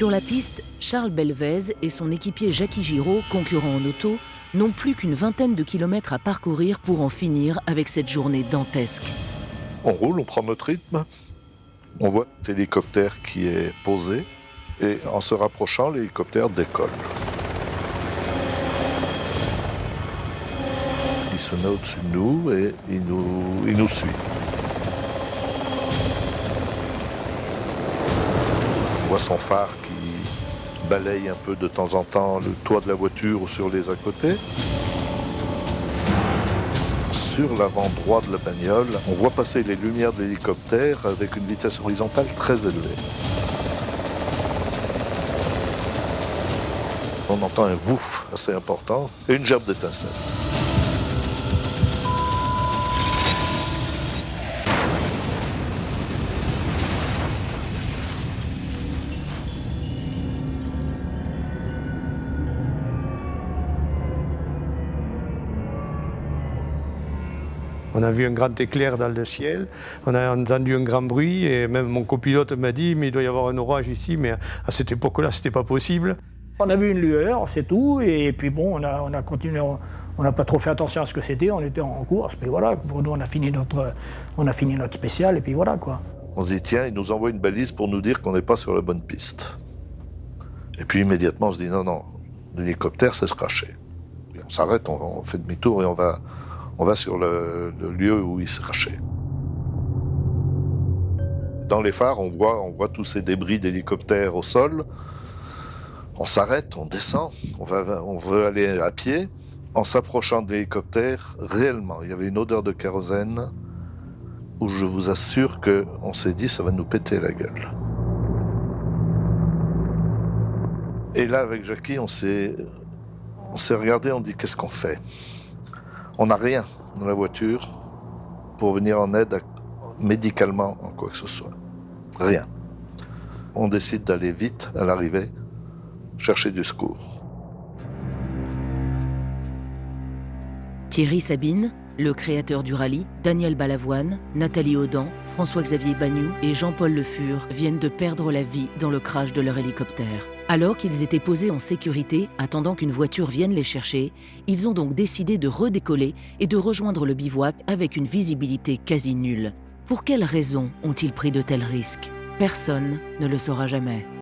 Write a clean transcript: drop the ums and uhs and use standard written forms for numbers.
Sur la piste, Charles Belvez et son équipier Jackie Giraud, concurrents en auto, n'ont plus qu'une vingtaine de kilomètres à parcourir pour en finir avec cette journée dantesque. On roule, on prend notre rythme, on voit l'hélicoptère qui est posé et en se rapprochant, l'hélicoptère décolle. Il se met au-dessus de nous et il nous suit. On voit son phare qui balaye un peu de temps en temps le toit de la voiture ou sur les à côté. Sur l'avant droit de la bagnole, on voit passer les lumières de l'hélicoptère avec une vitesse horizontale très élevée. On entend un vouf assez important et une gerbe d'étincelles. On a vu un grand éclair dans le ciel, on a entendu un grand bruit et même mon copilote m'a dit mais il doit y avoir un orage ici, mais à cette époque-là c'était pas possible. On a vu une lueur, c'est tout, et puis bon, on a continué, on n'a pas trop fait attention à ce que c'était, on était en course, puis voilà, pour nous on a fini notre spécial, et puis voilà quoi. On se dit tiens, il nous envoie une balise pour nous dire qu'on n'est pas sur la bonne piste. Et puis immédiatement on se dit non, l'hélicoptère c'est se cracher. On s'arrête, on fait demi-tour et on va sur le lieu où il s'est craché. Dans les phares, on voit tous ces débris d'hélicoptère au sol. On s'arrête, on descend, on veut aller à pied. En s'approchant de l'hélicoptère, réellement, il y avait une odeur de kérosène où je vous assure qu'on s'est dit ça va nous péter la gueule. Et là, avec Jackie, on s'est regardé, on dit qu'est-ce qu'on fait ? On n'a rien dans la voiture pour venir en aide médicalement en quoi que ce soit. Rien. On décide d'aller vite à l'arrivée, chercher du secours. Thierry Sabine, le créateur du rallye, Daniel Balavoine, Nathalie Audan, François-Xavier Bagnoux et Jean-Paul Le Fur viennent de perdre la vie dans le crash de leur hélicoptère. Alors qu'ils étaient posés en sécurité, attendant qu'une voiture vienne les chercher, ils ont donc décidé de redécoller et de rejoindre le bivouac avec une visibilité quasi nulle. Pour quelles raisons ont-ils pris de tels risques ? Personne ne le saura jamais.